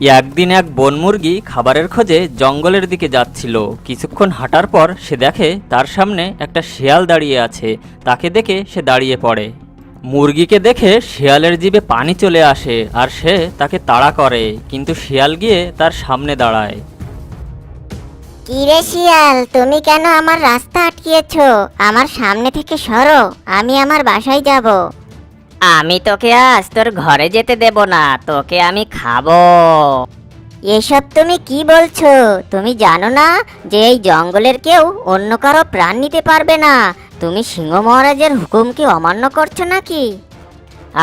একদিন এক বনমুরগি খাবারের খোঁজে জঙ্গলের দিকে যাচ্ছিল। কিছুক্ষণ হাঁটার পর সে দেখে তার সামনে একটা শিয়াল দাঁড়িয়ে আছে। তাকে দেখে সে দাঁড়িয়ে পড়ে। মুরগিকে দেখে শিয়ালের জিভে পানি চলে আসে আর সে তাকে তাড়া করে, কিন্তু শিয়াল গিয়ে তার সামনে দাঁড়ায়। কি রে শিয়াল, তুমি কেন আমার রাস্তা আটকিয়েছো? আমার সামনে থেকে সরো, আমি আমার বাসায় যাব। আমি তোকে আজ তোর ঘরে যেতে দেব না, তোকে আমি খাবো। এসব তুমি কি বলছো? তুমি জানো না যে এই জঙ্গলের কেউ অন্য কারো প্রাণ নিতে পারবে না? তুমি সিংহ মহারাজের হুকুম কি অমান্য করছো নাকি?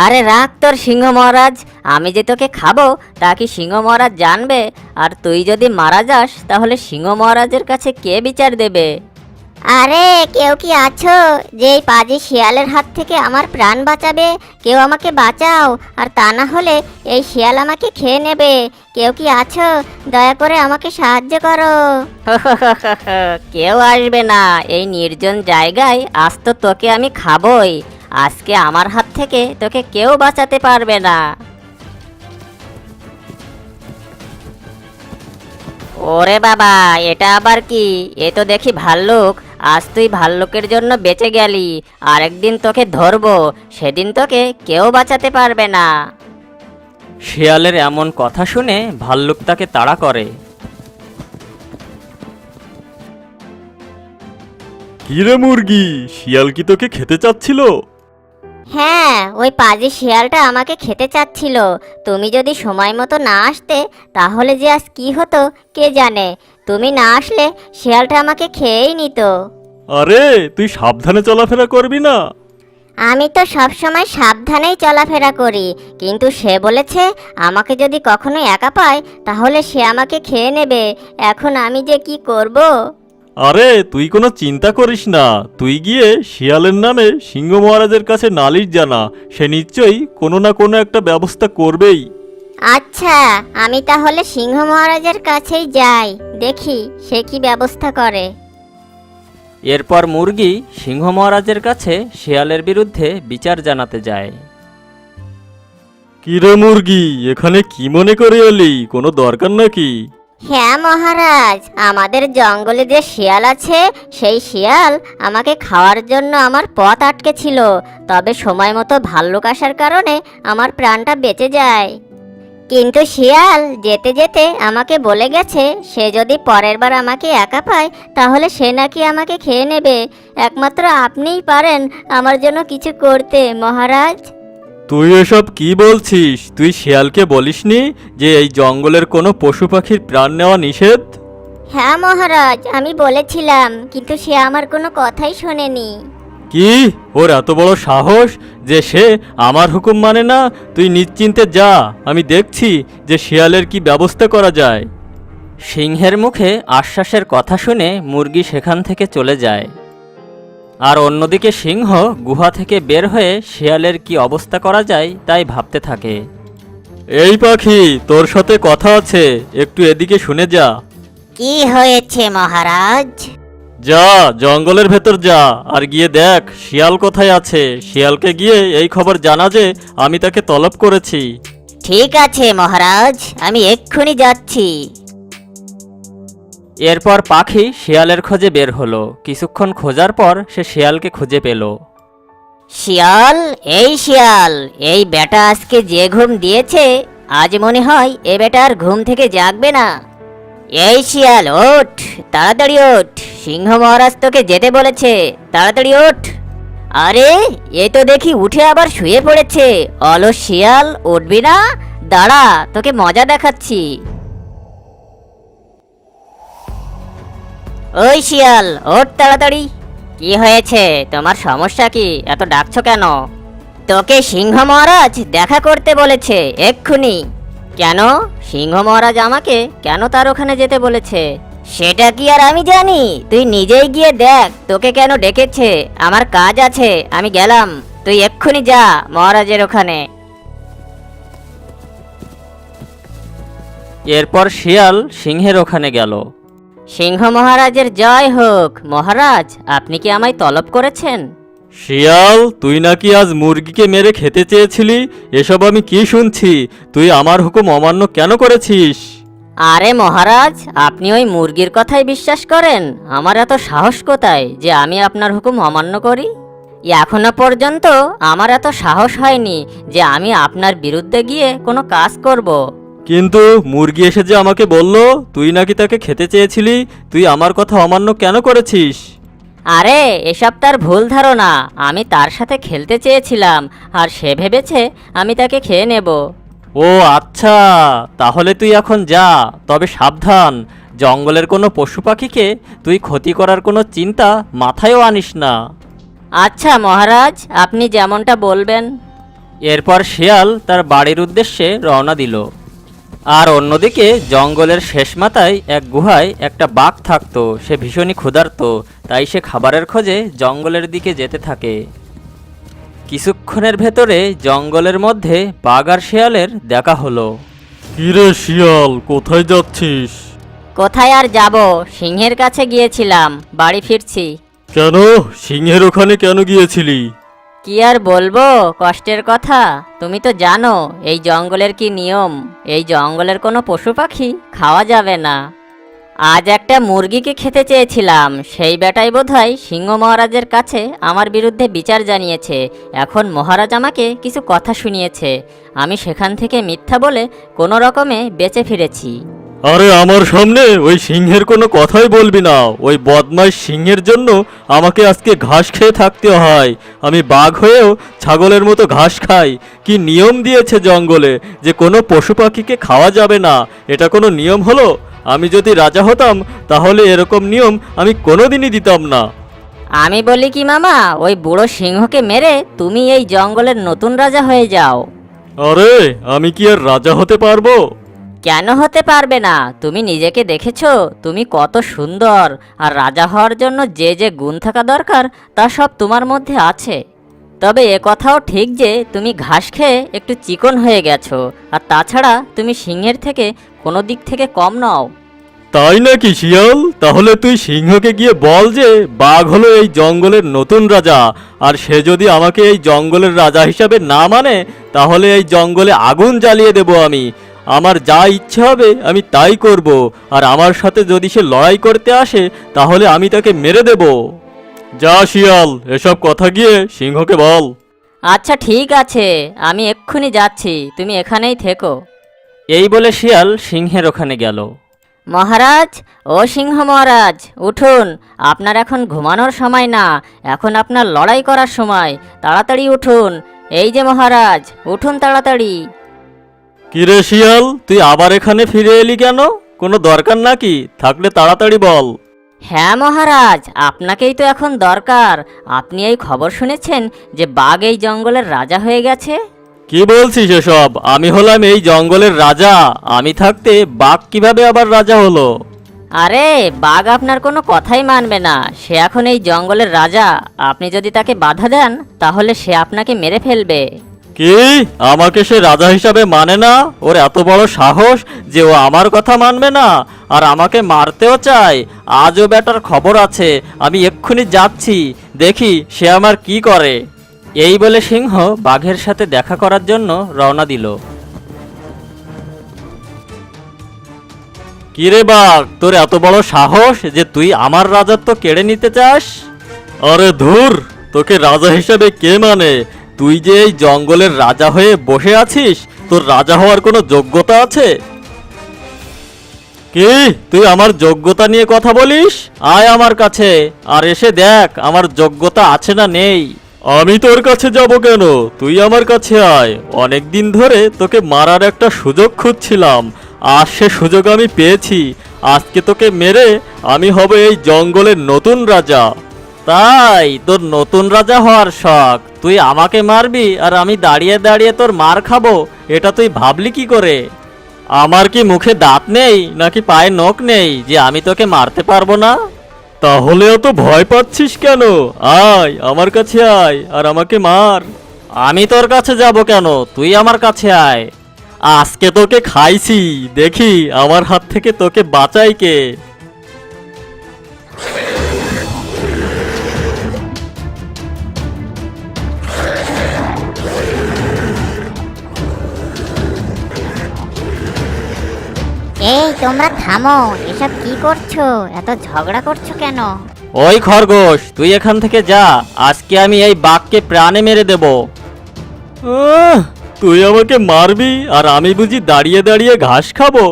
আরে রাখ তোর সিংহ মহারাজ, আমি যে তোকে খাবো তা কি সিংহ মহারাজ জানবে? আর তুই যদি মারা যাস তাহলে সিংহ মহারাজের কাছে কে বিচার দেবে? আরে কেউ কি আছো যে এই পাজি শিয়ালের হাত থেকে আমার প্রাণ বাঁচাবে? কেউ আমাকে বাঁচাও, আর তা না হলে এই শিয়াল আমাকে খেয়ে নেবে। কেউ কি আছো? দয়া করে আমাকে সাহায্য করো। কেউ আসবে না এই নির্জন জায়গায়, আজ তো তোকে আমি খাবোই। আজকে আমার হাত থেকে তোকে কেউ বাঁচাতে পারবে না। ওরে বাবা, এটা আবার কি? এ তো দেখি ভাল্লুক। আজ তুই ভাল্লুকের জন্য বেঁচে গেলি, আরেকদিন তোকে ধরবো, সেদিন তোকে কেউ বাঁচাতে পারবে না। শিয়ালের এমন কথা শুনে ভাল্লুক তাকে তাড়া করে। কিরে মুরগি, শিয়াল কি তোকে খেতে চাচ্ছিল? হ্যাঁ, ওই পাজি শিয়ালটা আমাকে খেতে চাচ্ছিল। তুমি যদি সময় মতো না আসতে তাহলে যে আজ কি হতো কে জানে। তুমি না আসলে শিয়ালটা আমাকে খেয়েই নিত। আরে তুই সাবধানে চলাফেরা করবি না? আমি তো সবসময় সাবধানেই চলাফেরা করি, কিন্তু সে বলেছে আমাকে যদি কখনো একা পায় তাহলে সে আমাকে খেয়ে নেবে। এখন আমি যে কি করব? আরে তুই কোনো চিন্তা করিস না, তুই গিয়ে শিয়ালের নামে সিংহ মহারাজের কাছে নালিশ জানা। সে নিশ্চয়ই কোনো না কোনো একটা ব্যবস্থা করবেই। আচ্ছা, আমি তাহলে সিংহ মহারাজের কাছেই যাই, দেখি সে কি ব্যবস্থা করে। এরপর মুরগি সিংহ মহারাজের কাছে শিয়ালের বিরুদ্ধে বিচার জানাতে যায়। কিরে মুরগি, এখানে কি মনে করে এলি? কোনো দরকার নাকি? হ্যাঁ মহারাজ, আমাদের জঙ্গলে যে শিয়াল আছে সেই শিয়াল আমাকে খাওয়ার জন্য আমার পথ আটকে ছিল। তবে সময় মতো ভাল্লুক আসার কারণে আমার প্রাণটা বেঁচে যায়। কিন্তু শিয়াল যেতে যেতে আমাকে বলে গেছে সে যদি পরের বার আমাকে একা পায় তাহলে সে নাকি আমাকে খেয়ে নেবে। একমাত্র আপনিই পারেন আমার জন্য কিছু করতে মহারাজ। তুই এসব কি বলছিস? তুই শিয়ালকে বলিসনি যে এই জঙ্গলের কোনো পশু পাখির প্রাণ নেওয়া নিষেধ? হ্যাঁ মহারাজ, আমি বলেছিলাম, কিন্তু সে আমার কোনো কথাই শোনেনি। কি, ওর এত বড় সাহস যে সে আমার হুকুম মানে না? তুই নিশ্চিন্তে যা, আমি দেখছি যে শিয়ালের কি ব্যবস্থা করা যায়। সিংহের মুখে আশ্বাসের কথা শুনে মুরগি সেখান থেকে চলে যায়। আর অন্যদিকে সিংহ গুহা থেকে বের হয়ে শিয়ালের কি অবস্থা করা যায় তাই ভাবতে থাকে। এই পাখি, তোর সাথে কথা আছে, একটু এদিকে শুনে যা। কি হয়েছে মহারাজ? যা, জঙ্গলের ভেতর যা, আর গিয়ে দেখ শিয়াল কোথায় আছে। শিয়ালকে গিয়ে এই খবর জানা যে আমি তাকে তলব করেছি। ঠিক আছে মহারাজ, আমি এক্ষুনি যাচ্ছি। এরপর পাখি শিয়ালের খোঁজে বের হলো। কিছুক্ষণ খোঁজার পর সে শিয়ালকে খুঁজে পেল। শিয়াল, এই শিয়াল, এই বেটা আজকে যে ঘুম দিয়েছে আজ মনে হয় এ বেটা আর ঘুম থেকে জাগবে না। এই শিয়াল ওঠ, তাড়াতাড়ি ওঠ, সিংহ মহারাজ তোকে যেতে বলেছে, তাড়াতাড়ি ওঠ। আরে এ তো দেখি উঠে আবার শুয়ে পড়েছে। অলস শিয়াল, উঠবি না? দাঁড়া, তোকে মজা দেখাচ্ছি। ওই শিয়াল ওঠ তাড়াতাড়ি। কি হয়েছে, তোমার সমস্যা কি? এত ডাকছো কেন? তোকে সিংহ মহারাজ দেখা করতে বলেছে এক্ষুনি। কেন? সিংহ মহারাজ আমাকে কেন তার ওখানে যেতে বলেছে সেটা কি আর আমি জানি? তুই নিজেই গিয়ে দেখ তোকে কেন ডেকেছে। আমার কাজ আছে, আমি গেলাম, তুই এক্ষুনি যা মহারাজের ওখানে। এরপর শিয়াল সিংহের ওখানে গেল। সিংহ মহারাজের জয় হোক। মহারাজ, আপনি কি আমায় তলব করেছেন? শিয়াল, তুই নাকি আজ মুরগিকে মেরে খেতে চেয়েছিলি? এসব আমি কি শুনছি? তুই আমার হুকুম অমান্য কেন করেছিস? আরে মহারাজ, আপনি ওই মুরগির কথাই বিশ্বাস করেন? আমার এত সাহস কোথায় যে আমি আপনার হুকুম অমান্য করি? এখনো পর্যন্ত আমার এত সাহস হয়নি যে আমি আপনার বিরুদ্ধে গিয়ে কোনো কাজ করব। কিন্তু মুরগি এসে যে আমাকে বলল তুই নাকি তাকে খেতে চেয়েছিলি, তুই আমার কথা অমান্য কেন করেছিস? আরে এসব তার ভুল ধারণা। আমি তার সাথে খেলতে চেয়েছিলাম, আর সে ভেবেছে আমি তাকে খেয়ে নেব। ও আচ্ছা, তাহলে তুই এখন যা, তবে সাবধান, জঙ্গলের কোনো পশু পাখিকে তুই ক্ষতি করার কোনো চিন্তা মাথায়ও আনিস না। আচ্ছা মহারাজ, আপনি যেমনটা বলবেন। এরপর শিয়াল তার বাড়ির উদ্দেশ্যে রওনা দিল। আর অন্যদিকে জঙ্গলের শেষ মাথায় এক গুহায় একটা বাঘ থাকতো। সে ভীষণই ক্ষুধার্ত, তাই সে খাবারের খোঁজে জঙ্গলের দিকে যেতে থাকে। কিছুক্ষণের ভেতরে জঙ্গলের মধ্যে বাঘ আর শিয়ালের দেখা হলো। কিরে শিয়াল, কোথায় যাচ্ছিস? কোথায় আর যাব, সিংহের কাছে গিয়েছিলাম, বাড়ি ফিরছি। কেন, সিংহের ওখানে কেন গিয়েছিলি? কি আর বলবো কষ্টের কথা, তুমি তো জানো এই জঙ্গলের কি নিয়ম। এই জঙ্গলের কোনো পশু পাখি খাওয়া যাবে না। আজ একটা মুরগিকে খেতে চেয়েছিলাম, সেই বেটাই বোধহয় সিংহ মহারাজের কাছে আমার বিরুদ্ধে বিচার জানিয়েছে। এখন মহারাজ আমাকে কিছু কথা শুনিয়েছে, আমি সেখান থেকে মিথ্যা বলে কোনো রকমে বেঁচে ফিরেছি। আরে আমার সামনে ওই সিংহের কোনো কথাই বলবি না। ওই বদমাইশ সিংহের জন্য আমাকে আজকে ঘাস খেয়ে থাকতে হয়। আমি বাঘ হয়েও ছাগলের মতো ঘাস খাই। কি নিয়ম দিয়েছে জঙ্গলে যে কোনো পশু পাখিকে খাওয়া যাবে না? এটা কোনো নিয়ম হলো? আমি যদি রাজা হতাম তাহলে এরকম নিয়ম আমি কোনোদিনই দিতাম না। আমি বলি কি মামা, ওই বুড়ো সিংহকে মেরে তুমি এই জঙ্গলের নতুন রাজা হয়ে যাও। আরে আমি কি আর রাজা হতে পারবো? কেন হতে পারবে না? তুমি নিজেকে দেখেছো তুমি কত সুন্দর, আর রাজা হওয়ার জন্য যে যে গুণ থাকা দরকার তা সব তোমার মধ্যে আছে। তবে এ কথাও ঠিক যে তুমি ঘাস খেয়ে একটু চিকন হয়ে গেছো, আর তাছাড়া তুমি সিংহের থেকে কোনো দিক থেকে কম নও। তাই নাকি শিয়াল? তাহলে তুই সিংহকে গিয়ে বল যে বাঘ হলো এই জঙ্গলের নতুন রাজা, আর সে যদি আমাকে এই জঙ্গলের রাজা হিসাবে না মানে তাহলে এই জঙ্গলে আগুন জ্বালিয়ে দেব আমি। আমার যা ইচ্ছে হবে আমি তাই করব, আর আমার সাথে যদি সে লড়াই করতে আসে তাহলে আমি তাকে মেরে দেব। যা শিয়াল, এসব কথা গিয়ে সিংহকে বল। আচ্ছা ঠিক আছে, আমি এক্ষুনি যাচ্ছি, তুমি এখানেই থেকো। এই বলে শিয়াল সিংহের ওখানে গেল। মহারাজ, ও সিংহ মহারাজ, উঠুন। আপনার এখন ঘুমানোর সময় না, এখন আপনার লড়াই করার সময়। তাড়াতাড়ি উঠুন। এই যে মহারাজ, উঠুন তাড়াতাড়ি। কিরে শিয়াল, তুই আবার এখানে ফিরে এলি কেন? কোনো দরকার নাকি? থাকলে তাড়াতাড়ি বল। হ্যাঁ মহারাজ, আপনাকেই তো এখন দরকার। আপনি এই খবর শুনেছেন যে বাঘ এই জঙ্গলের রাজা হয়ে গেছে? কি বলছিস এসব? আমি হলাম এই জঙ্গলের রাজা। আমি থাকতে বাঘ কিভাবে আবার রাজা হলো? আরে বাঘ আপনার কোনো কথাই মানবে না, সে এখন এই জঙ্গলের রাজা। আপনি যদি তাকে বাধা দেন তাহলে সে আপনাকে মেরে ফেলবে। কি? আমাকে সে রাজা হিসাবে মানে না? ওর এত বড় সাহস যে ও আমার কথা মানবে না আর আমাকে মারতেও চায়? আজও বেটার খবর আছে, আমি এক্ষুনি যাচ্ছি, দেখি সে আমার কি করে। এই বলে সিংহ বাঘের সাথে দেখা করার জন্য রওনা দিল। কিরে বাঘ, তোর এত বড় সাহস যে তুই আমার রাজত্ব কেড়ে নিতে চাস? আরে ধুর, তোকে রাজা হিসেবে কে মানে? তুই যে এই জঙ্গলের রাজা হয়ে বসে আছিস, তোর রাজা হওয়ার কোনো যোগ্যতা আছে? কি, তুই আমার যোগ্যতা নিয়ে কথা বলিস? আয় আমার কাছে আর এসে দেখ আমার যোগ্যতা আছে না নেই। আমি তোর কাছে যাব কেন? তুই আমার কাছে আয়। অনেক দিন ধরে তোকে মারার একটা সুযোগ খুঁজছিলাম, আর সে সুযোগ আমি পেয়েছি। আজকে তোকে মেরে আমি হব এই জঙ্গলের নতুন রাজা। তাই তোর নতুন রাজা হওয়ার শখ? তুই আমাকে মারবি আর আমি দাঁড়িয়ে দাঁড়িয়ে তোর মার খাবো? এটা তুই ভাবলি কি করে? আমার কি মুখে দাঁত নেই নাকি পায়ে নখ নেই যে আমি তোকে মারতে পারবো না? তাহলে অত ভয় পাচ্ছিস কেন? আয় আমার কাছে আয় আর আমাকে মার। আমি তোর কাছে যাব কেন? তুই আমার কাছে আয়। আজকে তোকে খাইছি, দেখি আমার হাত থেকে তোকে বাঁচাই কে। তোমরা থামো, এসব কি করছো? এত ঝগড়া করছো কেন? ওই খরগোশ, তুই এখান থেকে যা, আজকে আমি এই বাঘকে প্রাণে মেরে দেব। তুই আমাকে মারবি আর আমি বুঝি দাঁড়িয়ে দাঁড়িয়ে ঘাস খাবো?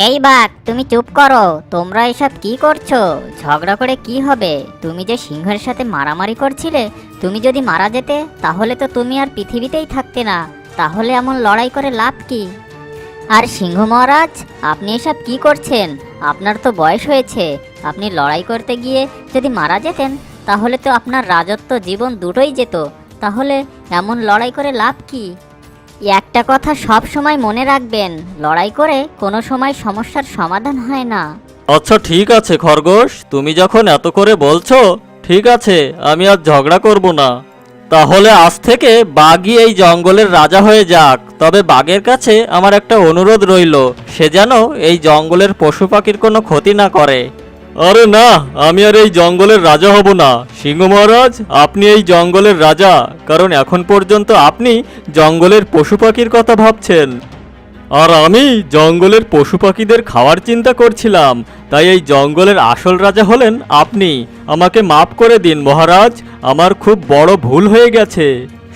এই বাঘ, তুমি চুপ করো। তোমরা এসব কি করছো? ঝগড়া করে কি হবে? তুমি যে সিংহের সাথে মারামারি করছিলে, তুমি যদি মারা যেতে তাহলে তো তুমি আর পৃথিবীতেই থাকতে না। তাহলে এমন লড়াই করে লাভ কি? আর সিংহ মহারাজ, আপনি এসব কি করছেন? আপনার তো বয়স হয়েছে। আপনি লড়াই করতে গিয়ে যদি মারা যেতেন তাহলে তো আপনার রাজত্ব জীবন দুটোই যেত। তাহলে এমন লড়াই করে লাভ কি? একটা কথা সব সময় মনে রাখবেন, লড়াই করে কোনো সময় সমস্যার সমাধান হয় না। আচ্ছা ঠিক আছে খরগোশ, তুমি যখন এত করে বলছো, ঠিক আছে, আমি আর ঝগড়া করব না। তাহলে আজ থেকে বাঘই এই জঙ্গলের রাজা হয়ে যাক। তবে বাঘের কাছে আমার একটা অনুরোধ রইল, সে যেন এই জঙ্গলের পশু পাখির কোনো ক্ষতি না করে। আরে না, আমি আর এই জঙ্গলের রাজা হব না। সিংহ মহারাজ, আপনি এই জঙ্গলের রাজা, কারণ এখন পর্যন্ত আপনি জঙ্গলের পশু পাখির কথা ভাবছেন, আর আমি জঙ্গলের পশু পাখিদের খাওয়ার চিন্তা করছিলাম। তাই এই জঙ্গলের আসল রাজা হলেন আপনি। আমাকে মাফ করে দিন মহারাজ, আমার খুব বড় ভুল হয়ে গেছে।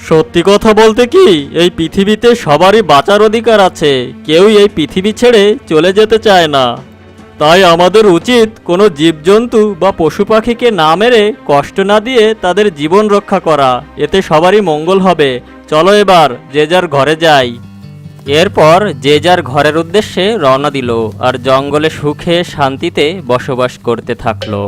সত্যি কথা বলতে কি, এই পৃথিবীতে সবারই বাঁচার অধিকার আছে, কেউই এই পৃথিবী ছেড়ে চলে যেতে চায় না। তাই আমাদের উচিত কোনো জীবজন্তু বা পশু পাখিকে না মেরে, কষ্ট না দিয়ে তাদের জীবন রক্ষা করা। এতে সবারই মঙ্গল হবে। চলো এবার যে যার ঘরে যাই। এরপর যে যার ঘরের উদ্দেশ্যে রওনা দিল আর জঙ্গলে সুখে শান্তিতে বসবাস করতে থাকলো।